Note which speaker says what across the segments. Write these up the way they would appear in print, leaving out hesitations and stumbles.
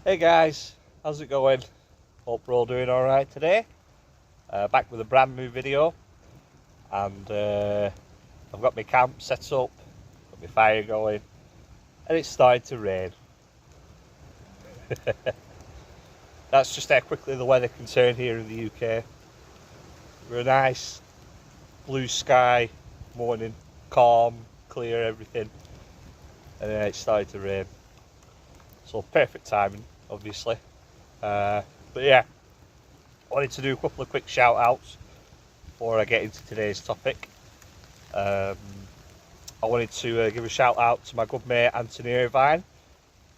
Speaker 1: Hey guys, how's it going? Hope we're all doing alright today. Back with a brand new video, and I've got my camp set up, got my fire going, and it's starting to rain. That's just how quickly the weather can turn here in the UK. We're a nice blue sky morning, calm, clear, everything, and then it started to rain. So perfect timing, obviously. But yeah, I wanted to do a couple of quick shout outs before I get into today's topic. I wanted to give a shout out to my good mate Anthony Irvine,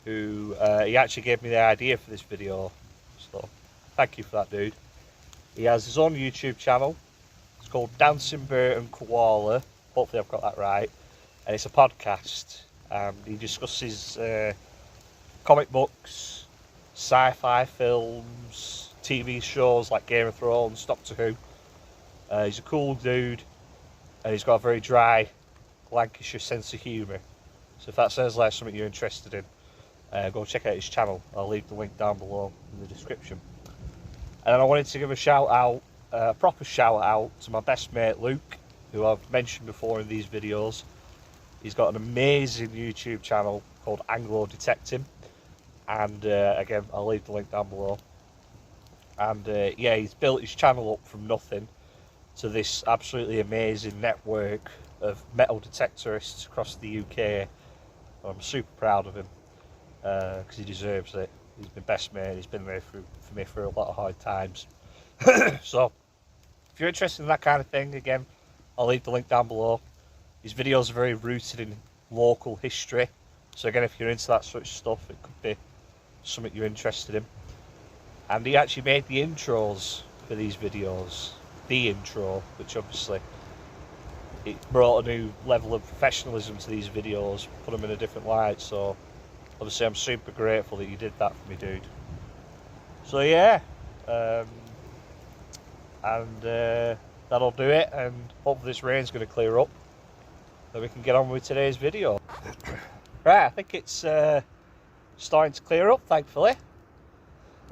Speaker 1: who he actually gave me the idea for this video, so thank you for that, dude. He has his own YouTube channel. It's called Dancing Bear and Koala. Hopefully I've got that right. And it's a podcast. He discusses comic books, sci-fi films, TV shows like Game of Thrones, Doctor Who. He's a cool dude, and he's got a very dry Lancashire sense of humour. So if that sounds like something you're interested in, go check out his channel. I'll leave the link down below in the description. And then I wanted to give a shout out, a proper shout out to my best mate Luke, who I've mentioned before in these videos. He's got an amazing YouTube channel called Anglo Detecting, and again I'll leave the link down below. And yeah, he's built his channel up from nothing to this absolutely amazing network of metal detectorists across the UK. I'm super proud of him because he deserves it. He's my best mate. He's been there for me for a lot of hard times. So if you're interested in that kind of thing, again, I'll leave the link down below. His videos are very rooted in local history, so again, if you're into that sort of stuff, it could be something you're interested in. And he actually made the intros for these videos, the intro, which obviously it brought a new level of professionalism to these videos, put them in a different light. So obviously I'm super grateful that you did that for me, dude. So yeah, that'll do it, and hopefully this rain's going to clear up, then we can get on with today's video. Right, I think it's starting to clear up, thankfully.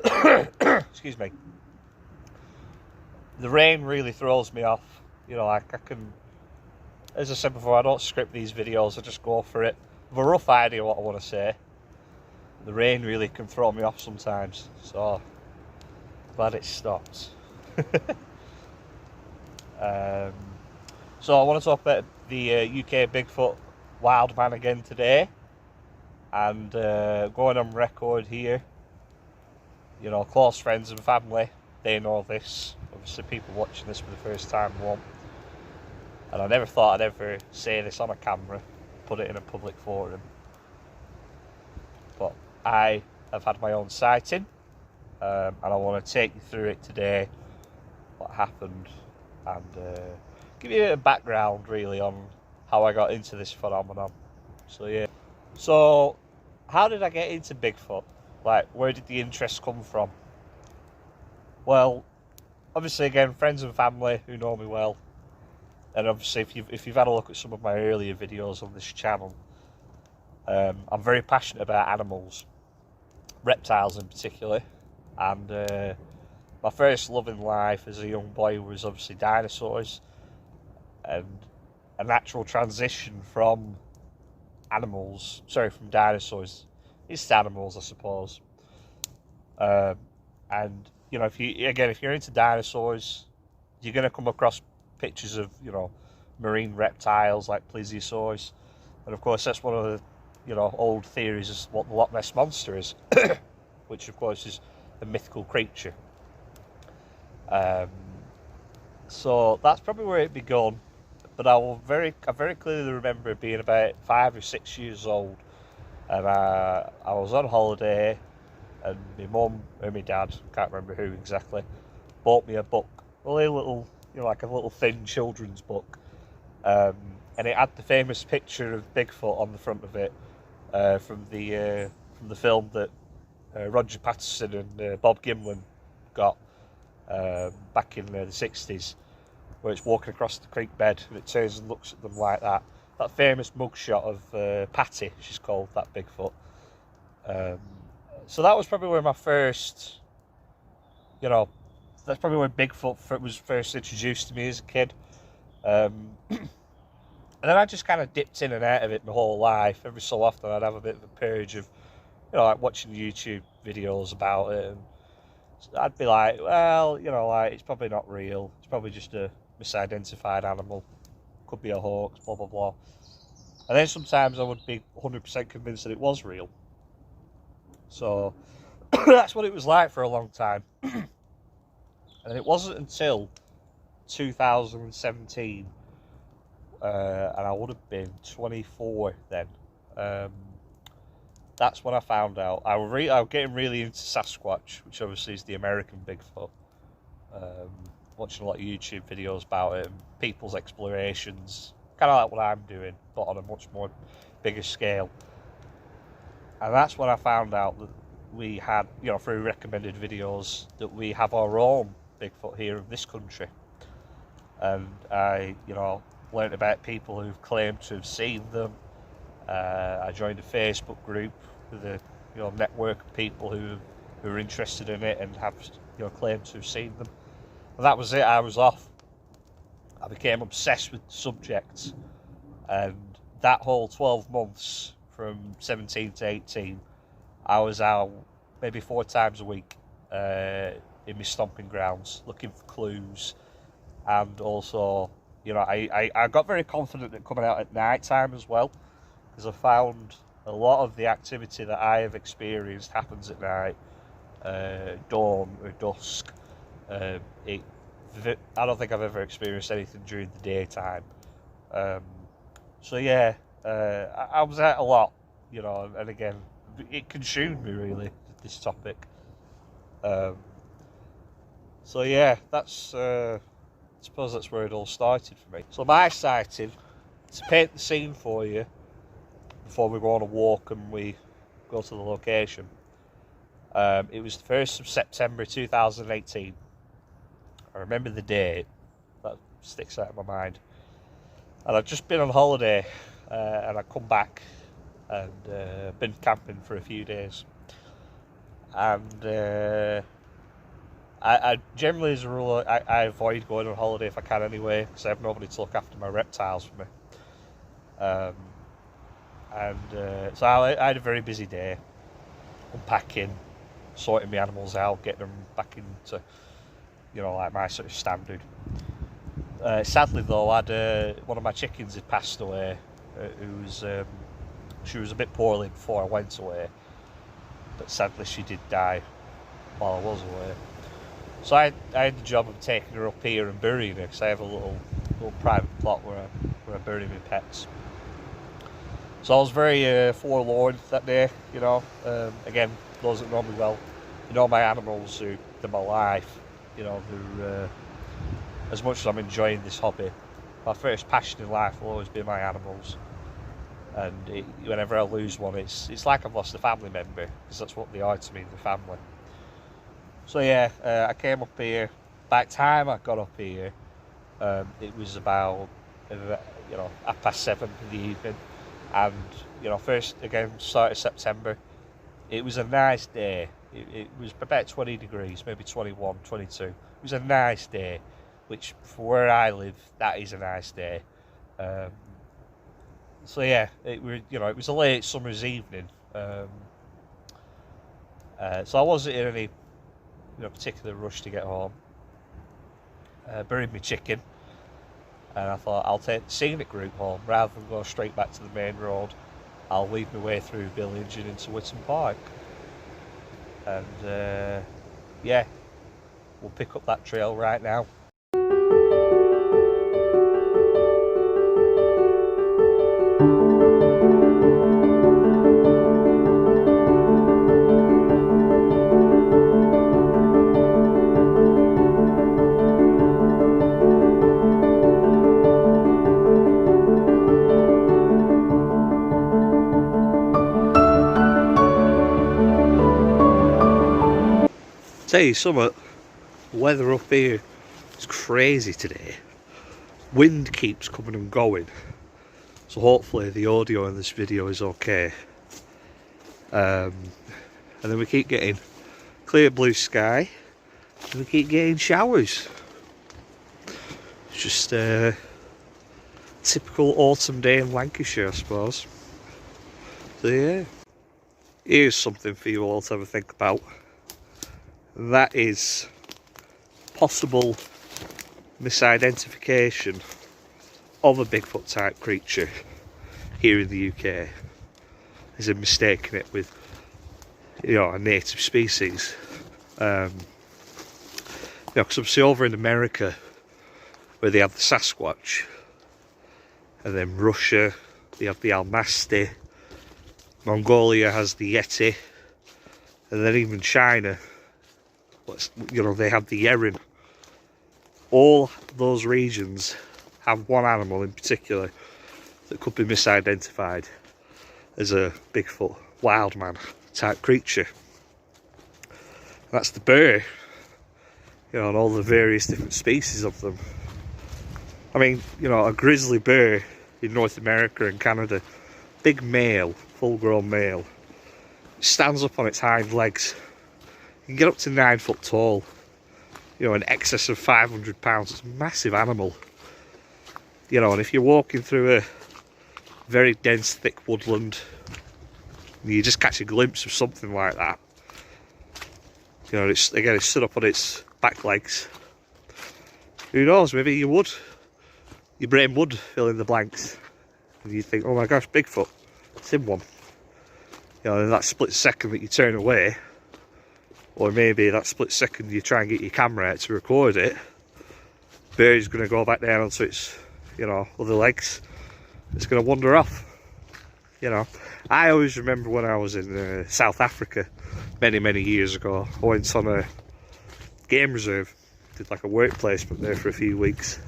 Speaker 1: Excuse me. The rain really throws me off. You know, like I can, as I said before, I don't script these videos, I just go for it. I have a rough idea what I want to say. The rain really can throw me off sometimes, so glad it stopped. So I want to talk about the UK Bigfoot wildman again today, and going on record here, you know, close friends and family, they know this. Obviously people watching this for the first time won't. And I never thought I'd ever say this on a camera, put it in a public forum. But I have had my own sighting, and I want to take you through it today, what happened, and give you a background really on how I got into this phenomenon. So yeah. So how did I get into Bigfoot? Like, where did the interest come from? Well, obviously again, friends and family who know me well, and obviously if you've had a look at some of my earlier videos on this channel, I'm very passionate about animals, reptiles in particular, and my first love in life as a young boy was obviously dinosaurs, and a natural transition from dinosaurs is to animals, I suppose. And you know, if you're into dinosaurs, you're going to come across pictures of, you know, marine reptiles like plesiosaurs, and of course that's one of the, you know, old theories is what the Loch Ness monster is, which of course is a mythical creature. So that's probably where it began. But I very clearly remember being about 5 or 6 years old, and I was on holiday, and my mum or my dad, can't remember who exactly, bought me a book, only a little, you know, like a little thin children's book, and it had the famous picture of Bigfoot on the front of it, from the film that Roger Patterson and Bob Gimlin got back in the 60s, where it's walking across the creek bed and it turns and looks at them like that. That famous mugshot of Patty, she's called, that Bigfoot. So that was probably where my first, you know, that's probably where Bigfoot was first introduced to me as a kid. And then I just kind of dipped in and out of it my whole life. Every so often I'd have a bit of a purge of, like watching YouTube videos about it, and I'd be like, well, like it's probably not real. It's probably just a misidentified animal. Could be a hoax, blah, blah, blah. And then sometimes I would be 100% convinced that it was real. So that's what it was like for a long time. And it wasn't until 2017, and I would have been 24 then. That's when I found out. I was getting really into Sasquatch, which obviously is the American Bigfoot. Watching a lot of YouTube videos about it and people's explorations, kind of like what I'm doing, but on a much more bigger scale. And that's when I found out that we had, through recommended videos, that we have our own Bigfoot here in this country. And I, learned about people who've claimed to have seen them. I joined a Facebook group with a network of people who are interested in it and have claimed to have seen them. And that was it. I was off. I became obsessed with the subject, and that whole 12 months from 17 to 18, I was out maybe 4 times a week in my stomping grounds looking for clues. And also, I got very confident at coming out at night time as well, because I found a lot of the activity that I have experienced happens at night, dawn or dusk. I don't think I've ever experienced anything during the daytime. So yeah, I was out a lot, and again, it consumed me really, this topic. So yeah, that's I suppose that's where it all started for me. So my sighting, to paint the scene for you, before we go on a walk and we go to the location, it was the 1st of September 2018. I remember the date, that sticks out of my mind. And I'd just been on holiday, and I'd come back and been camping for a few days. And I generally, as a rule, I avoid going on holiday if I can anyway, because I have nobody to look after my reptiles for me. So I had a very busy day, unpacking, sorting my animals out, getting them back into, like my sort of standard. Sadly though, one of my chickens had passed away. She was a bit poorly before I went away, but sadly she did die while I was away. So I had the job of taking her up here and burying her, because I have a little private plot where I bury my pets. So I was very forlorn that day, again, those that know me well, my animals, they're my life, they're, as much as I'm enjoying this hobby, my first passion in life will always be my animals. And whenever I lose one, it's like I've lost a family member, because that's what they are to me, the family. So yeah, I came up here. By the time I got up here, it was about 7:30 in the evening, and first again start of September. It was a nice day. It was about 20 degrees, maybe 21, 22. It was a nice day, which for where I live, that is a nice day. So yeah, it was a late summer's evening. So I wasn't in any particular rush to get home. Buried my chicken, and I thought I'll take the scenic route home rather than go straight back to the main road. I'll weave my way through village and into Whitton Park. And yeah, we'll pick up that trail right now. Tell you something, the weather up here is crazy today. Wind keeps coming and going, so hopefully the audio in this video is okay. and then we keep getting clear blue sky, and we keep getting showers. It's just a typical autumn day in Lancashire, I suppose. So yeah, here's something for you all to have a think about. That is possible misidentification of a Bigfoot type creature here in the UK, as in mistaking it with, you know, a native species. You know, because obviously over in America, where they have the Sasquatch, and then Russia, they have the Almasty, Mongolia has the Yeti, and then even China, you know, they have the Yeren. All those regions have one animal in particular that could be misidentified as a Bigfoot, wildman type creature. That's the bear, you know, and all the various different species of them. I mean, you know, a grizzly bear in North America and Canada, big male, full-grown male, stands up on its hind legs. You can get up to 9 foot tall, you know, in excess of 500 pounds. It's a massive animal, you know, and if you're walking through a very dense, thick woodland, and you just catch a glimpse of something like that, you know, it's stood up on its back legs. Who knows, maybe your brain would fill in the blanks, and you think, oh my gosh, Bigfoot, it's in one. You know, in that split second that you turn away, or maybe that split second you try and get your camera out to record it, bear's going to go back down onto its, you know, other legs. It's going to wander off. You know, I always remember when I was in South Africa many years ago, I went on a game reserve, did like a work placement there for a few weeks,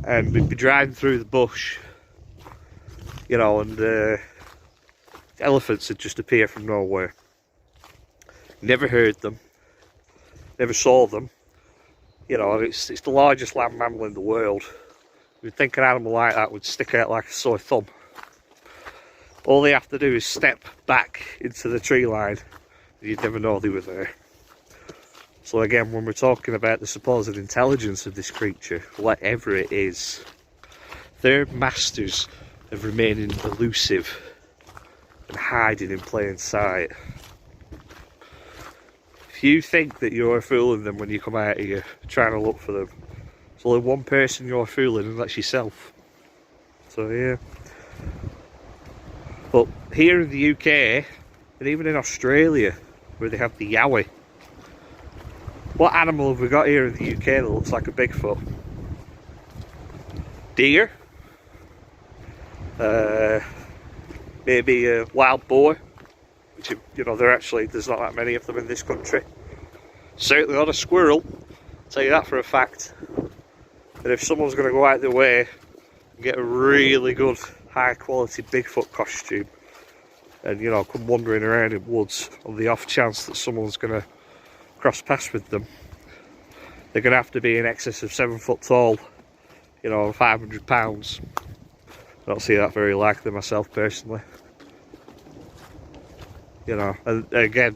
Speaker 1: and we'd be driving through the bush, you know, and elephants would just appear from nowhere. Never heard them, never saw them, you know, and it's the largest land mammal in the world. You'd think an animal like that would stick out like a sore thumb. All they have to do is step back into the tree line, and you'd never know they were there. So again, when we're talking about the supposed intelligence of this creature, whatever it is, they're masters of remaining elusive and hiding in plain sight. If you think that you're fooling them when you come out here trying to look for them, there's only one person you're fooling, and that's yourself. So yeah. But here in the UK, and even in Australia, where they have the yowie, what animal have we got here in the UK that looks like a Bigfoot? Deer? Maybe a wild boar, which, you know, there's not that many of them in this country. Certainly not a squirrel, I'll tell you that for a fact. And if someone's going to go out their way and get a really good high quality Bigfoot costume, and, you know, come wandering around in woods on the off chance that someone's going to cross paths with them, they're going to have to be in excess of 7 foot tall, you know, 500 pounds. I don't see that very likely myself personally. You know, and again,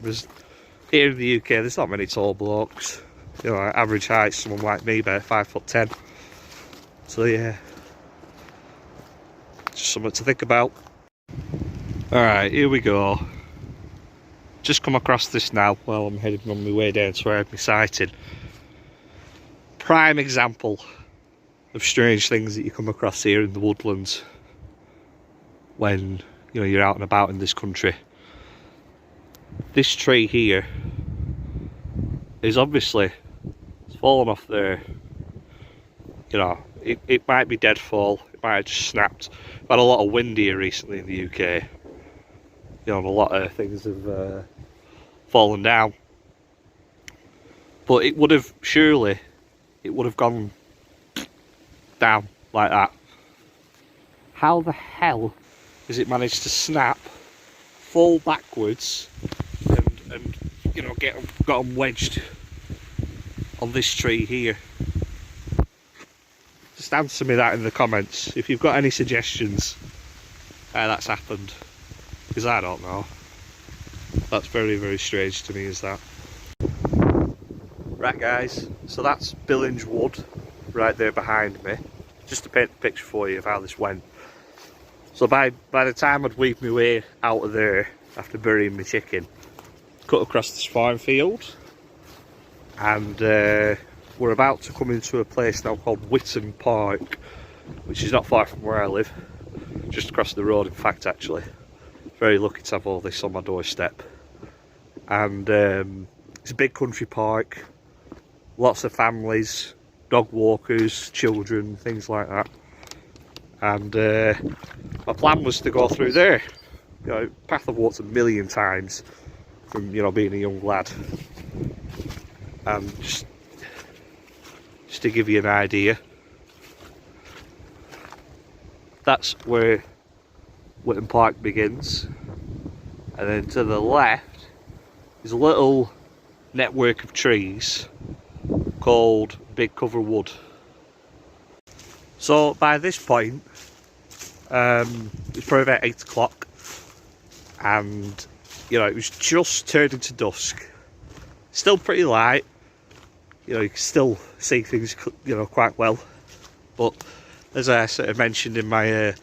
Speaker 1: here in the UK, there's not many tall blokes. You know, average height, someone like me, about 5'10". So yeah, just something to think about. Alright, here we go. Just come across this now while I'm heading on my way down to where I had my sighting. Prime example of strange things that you come across here in the woodlands when, you know, you're out and about in this country. This tree here is obviously, it's fallen off there. You know, it might be deadfall, it might have just snapped. We've had a lot of wind here recently in the UK. You know, and a lot of things have fallen down. But it would have, surely, it would have gone down like that. How the hell has it managed to snap, fall backwards, and you know, got them wedged on this tree here? Just answer me that in the comments if you've got any suggestions how that's happened, because I don't know. That's very, very strange to me, is that. Right guys, so that's Billinge Wood right there behind me. Just to paint the picture for you of how this went. So by the time I'd weaved my way out of there after burying my chicken, cut across this farm field, and we're about to come into a place now called Whitton Park, which is not far from where I live, just across the road in fact actually. Very lucky to have all this on my doorstep. And it's a big country park, lots of families, dog walkers, children, things like that. And my plan was to go through there. You know, path I've walked a million times from, you know, being a young lad. And just to give you an idea, that's where Whitton Park begins. And then to the left is a little network of trees called Big Cover Wood. So by this point, it's probably about 8 o'clock, and you know, it was just turning to dusk. Still pretty light, you know, you can still see things, you know, quite well. But as I sort of mentioned in my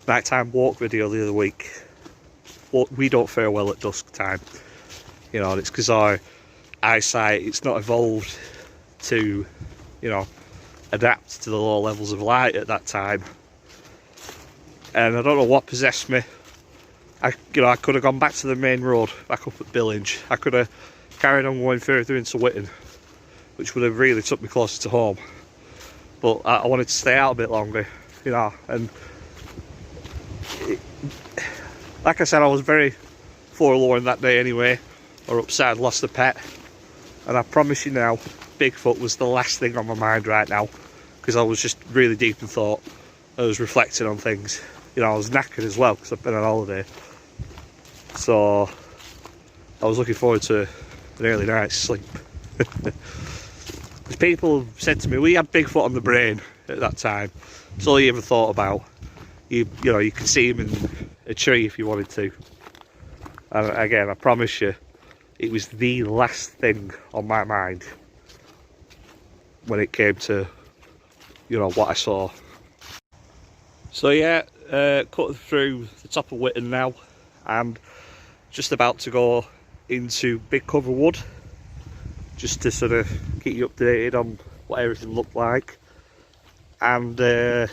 Speaker 1: nighttime walk video the other week, we don't fare well at dusk time, you know, and it's because our eyesight, it's not evolved to, you know, adapt to the lower levels of light at that time. And I don't know what possessed me. I could have gone back to the main road, back up at Billinge. I could have carried on going further into Whitton, which would have really took me closer to home. But I wanted to stay out a bit longer, you know. And like I said, I was very forlorn that day anyway, or upset I'd lost a pet. And I promise you now, Bigfoot was the last thing on my mind right now, because I was just really deep in thought. I was reflecting on things. You know, I was knackered as well because I've been on holiday. So I was looking forward to an early night's sleep. Because people said to me, we had Bigfoot on the brain at that time. It's all you ever thought about. You know, you could see him in a tree if you wanted to. And again, I promise you, it was the last thing on my mind when it came to, you know, what I saw. So yeah, cut through the top of Whitton now, and just about to go into Big Cover Wood, just to sort of keep you updated on what everything looked like. And it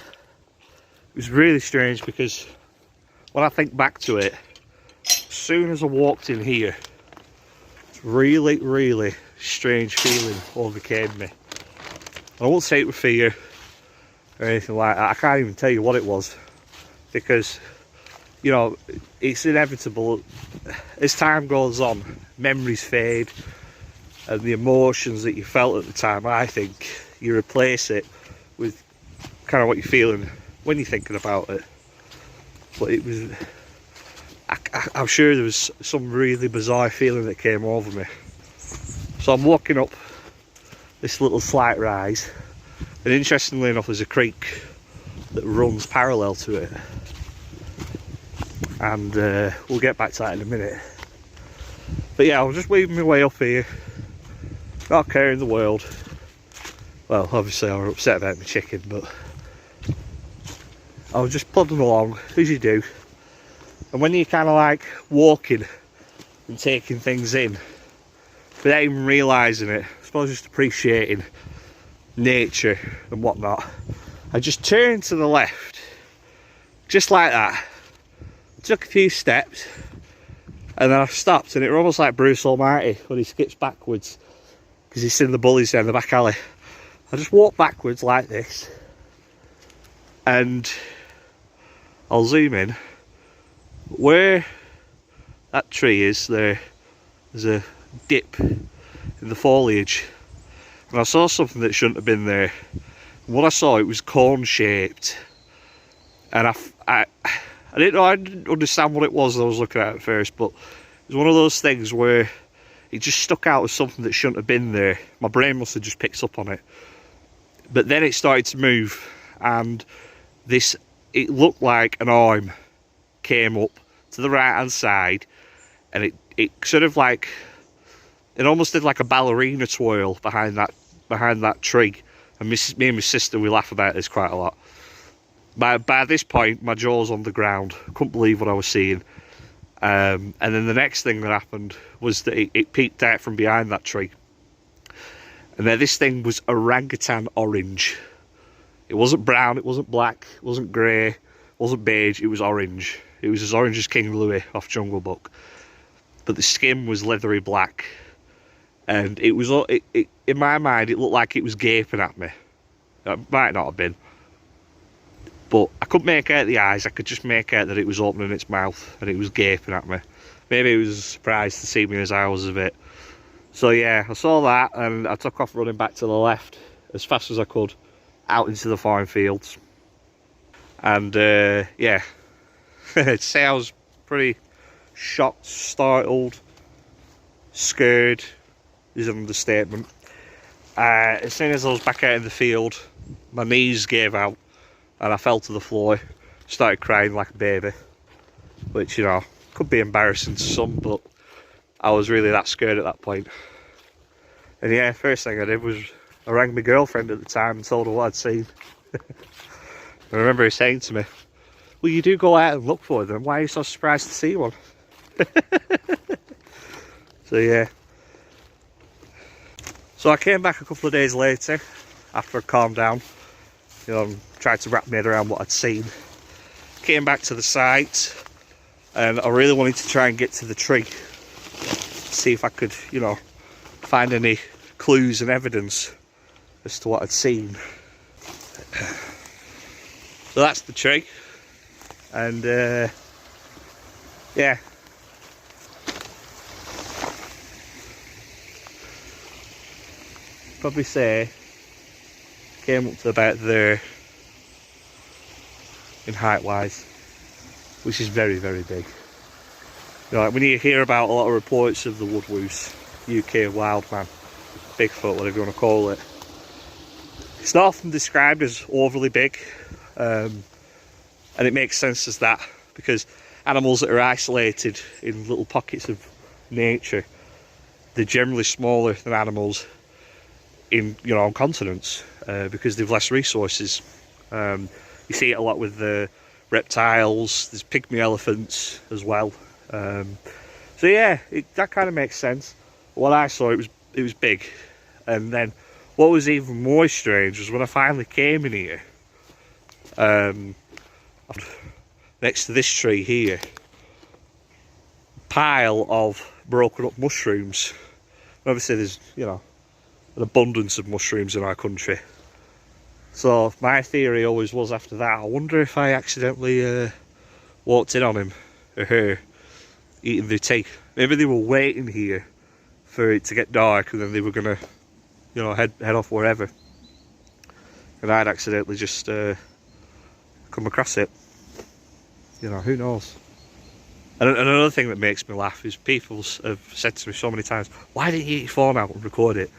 Speaker 1: was really strange because when I think back to it, as soon as I walked in here, really, really strange feeling overcame me. I won't say it with fear or anything like that. I can't even tell you what it was, because, you know, it's inevitable. As time goes on, memories fade, and the emotions that you felt at the time, I think, you replace it with kind of what you're feeling when you're thinking about it. But it was, I'm sure there was some really bizarre feeling that came over me. So I'm walking up this little slight rise, and interestingly enough, there's a creek that runs parallel to it, and we'll get back to that in a minute. But yeah, I was just weaving my way up here, not caring the world. Well, obviously I was upset about my chicken, but I was just plodding along as you do. And when you're kind of like walking and taking things in without even realising it, I suppose just appreciating nature and whatnot, I just turned to the left, just like that. I took a few steps, and then I stopped, and it was almost like Bruce Almighty when he skips backwards because he's seen the bullies down the back alley. I just walked backwards like this, and I'll zoom in. Where that tree is, there's a dip in the foliage, and I saw something that shouldn't have been there. And what I saw, it was cone shaped, and I didn't understand what it was I was looking at first, but it was one of those things where it just stuck out as something that shouldn't have been there. My brain must have just picked up on it. But then it started to move, and it looked like an arm came up to the right hand side, and it sort of like, it almost did like a ballerina twirl behind that tree. And me and my sister, we laugh about this quite a lot. By this point, my jaw's on the ground. Couldn't believe what I was seeing. And then the next thing that happened was that it peeked out from behind that tree. And then this thing was orangutan orange. It wasn't brown, it wasn't black, it wasn't grey, it wasn't beige, it was orange. It was as orange as King Louis off Jungle Book. But the skin was leathery black. And it was, in my mind, it looked like it was gaping at me. It might not have been. But I couldn't make out the eyes, I could just make out that it was opening its mouth and it was gaping at me. Maybe it was surprised to see me as I was a bit. So yeah, I saw that and I took off running back to the left as fast as I could out into the farm fields. And yeah, I'd say I was pretty shocked, startled, scared is an understatement. As soon as I was back out in the field, my knees gave out and I fell to the floor, started crying like a baby, which, you know, could be embarrassing to some, but I was really that scared at that point. And yeah, first thing I did was I rang my girlfriend at the time and told her what I'd seen. I remember her saying to me, well, you do go out and look for them, why are you so surprised to see one? So yeah. So I came back a couple of days later, after I calmed down, you know, tried to wrap my head around what I'd seen. Came back to the site, and I really wanted to try and get to the tree, see if I could, you know, find any clues and evidence as to what I'd seen. So that's the tree, and yeah. Probably say came up to about there in height wise, which is very, very big. You know, like when you hear about a lot of reports of the woodwoos, UK wildman, Bigfoot, whatever you want to call it, it's not often described as overly big, and it makes sense as that, because animals that are isolated in little pockets of nature, they're generally smaller than animals in, you know, on continents, because they've less resources. You see it a lot with the reptiles. There's pygmy elephants as well. So yeah, that kind of makes sense. What I saw, it was big. And then what was even more strange was when I finally came in here, next to this tree here, pile of broken up mushrooms. And obviously there's, you know, an abundance of mushrooms in our country. So my theory always was after that, I wonder if I accidentally walked in on him or her eating their tea. Maybe they were waiting here for it to get dark and then they were gonna, you know, head off wherever. And I'd accidentally just come across it. You know, who knows? And another thing that makes me laugh is people have said to me so many times, why didn't you eat your phone out and record it?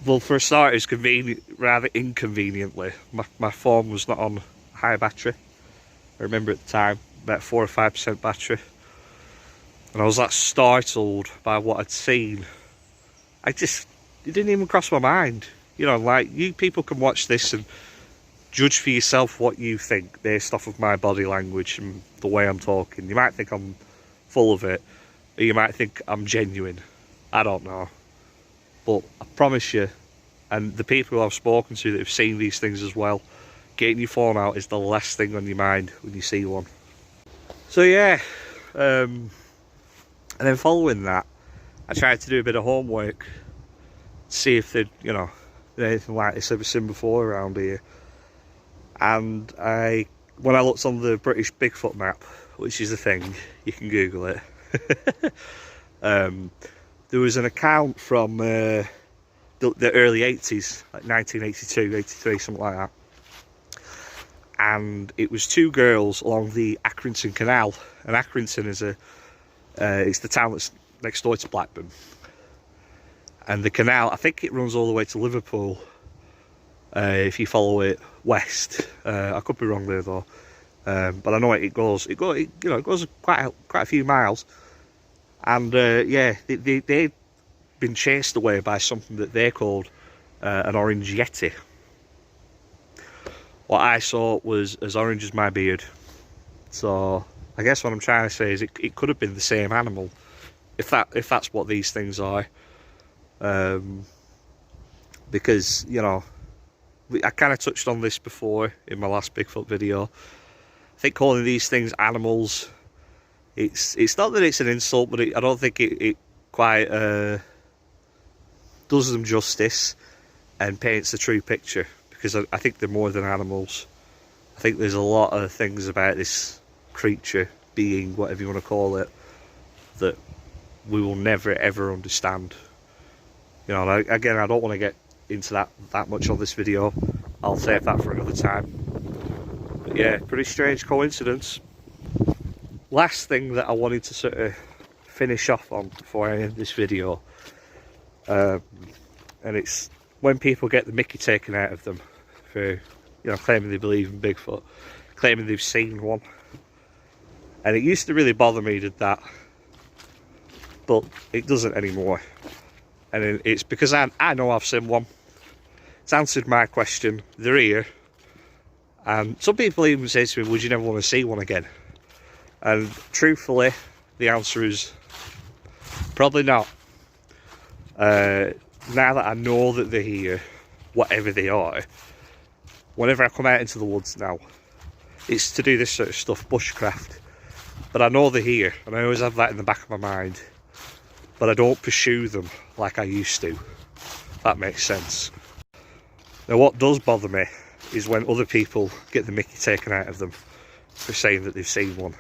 Speaker 1: Well, for a start, it's rather inconveniently. My phone was not on high battery. I remember at the time, about 4 or 5% battery. And I was that startled by what I'd seen. It didn't even cross my mind. You know, like, you people can watch this and judge for yourself what you think based off of my body language and the way I'm talking. You might think I'm full of it, or you might think I'm genuine. I don't know. But I promise you, and the people who I've spoken to that have seen these things as well, getting your phone out is the last thing on your mind when you see one. So yeah, and then following that, I tried to do a bit of homework, see if they'd, you know, anything like this ever seen before around here. And when I looked on the British Bigfoot map, which is a thing, you can Google it, there was an account from the early 80s, like 1982, 83, something like that. And it was two girls along the Accrington Canal. And Accrington is it's the town that's next door to Blackburn. And the canal, I think it runs all the way to Liverpool, if you follow it west. I could be wrong there though. But I know it goes quite a few miles. And yeah, they've been chased away by something that they called an orange yeti. What I saw was as orange as my beard. So I guess what I'm trying to say is it could have been the same animal, if that's what these things are. Because, you know, I kind of touched on this before in my last Bigfoot video. I think calling these things animals, it's not that it's an insult, but I don't think it quite does them justice and paints the true picture, because I think they're more than animals. I think there's a lot of things about this creature, being, whatever you want to call it, that we will never ever understand. You know, again, I don't want to get into that much on this video. I'll save that for another time. But yeah, pretty strange coincidence. Last thing that I wanted to sort of finish off on before I end this video, and it's when people get the mickey taken out of them for, you know, claiming they believe in Bigfoot, claiming they've seen one. And it used to really bother me that, but it doesn't anymore. And it's because I know I've seen one. It's answered my question. They're here. And some people even say to me, would you never want to see one again? And truthfully, the answer is probably not. Now that I know that they're here, whatever they are, whenever I come out into the woods now, it's to do this sort of stuff, bushcraft. But I know they're here, and I always have that in the back of my mind. But I don't pursue them like I used to. That makes sense. Now, what does bother me is when other people get the mickey taken out of them for saying that they've seen one.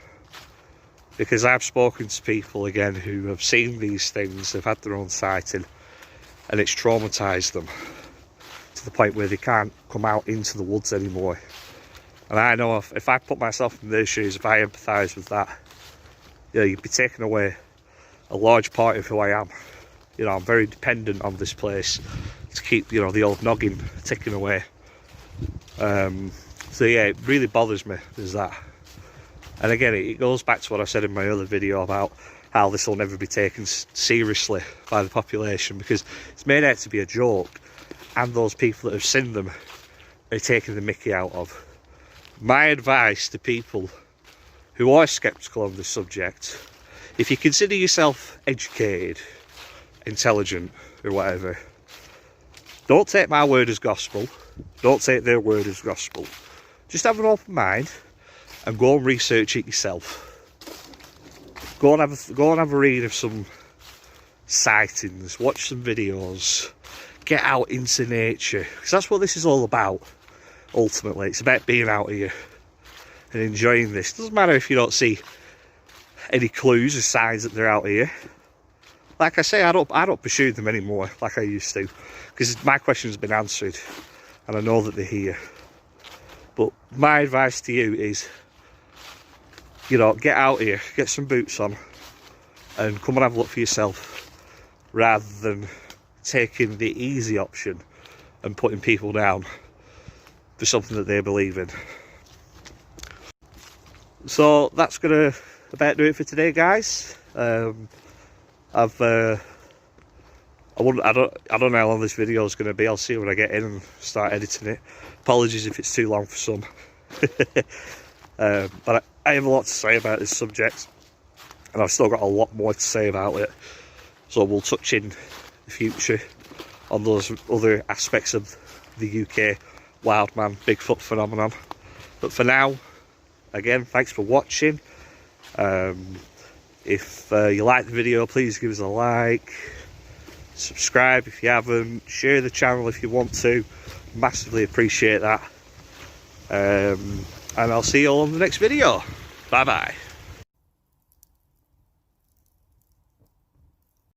Speaker 1: Because I've spoken to people again who have seen these things, they've had their own sighting, and it's traumatised them to the point where they can't come out into the woods anymore. And I know if I put myself in their shoes, if I empathise with that, you know, you'd be taking away a large part of who I am. You know, I'm very dependent on this place to keep, you know, the old noggin ticking away. So yeah, it really bothers me, is that. And again, it goes back to what I said in my other video about how this will never be taken seriously by the population, because it's made out to be a joke, and those people that have seen them are taking the mickey out of. My advice to people who are sceptical on this subject, if you consider yourself educated, intelligent, or whatever, don't take my word as gospel. Don't take their word as gospel. Just have an open mind and go and research it yourself. Go and have a read of some sightings, watch some videos, get out into nature, because that's what this is all about. Ultimately, it's about being out here and enjoying this. Doesn't matter if you don't see any clues or signs that they're out here. Like I say, I don't pursue them anymore like I used to, because my question's been answered and I know that they're here. But my advice to you is, you know, get out here, get some boots on, and come and have a look for yourself, rather than taking the easy option and putting people down for something that they believe in. So that's gonna about do it for today, guys. I don't know how long this video is going to be. I'll see when I get in and start editing it. Apologies if it's too long for some. But I have a lot to say about this subject, and I've still got a lot more to say about it. So we'll touch in the future on those other aspects of the UK wildman Bigfoot phenomenon. But for now, again, thanks for watching. If you like the video, please give us a like, subscribe if you haven't, share the channel if you want to. Massively appreciate that. And I'll see you all in the next video. Bye bye.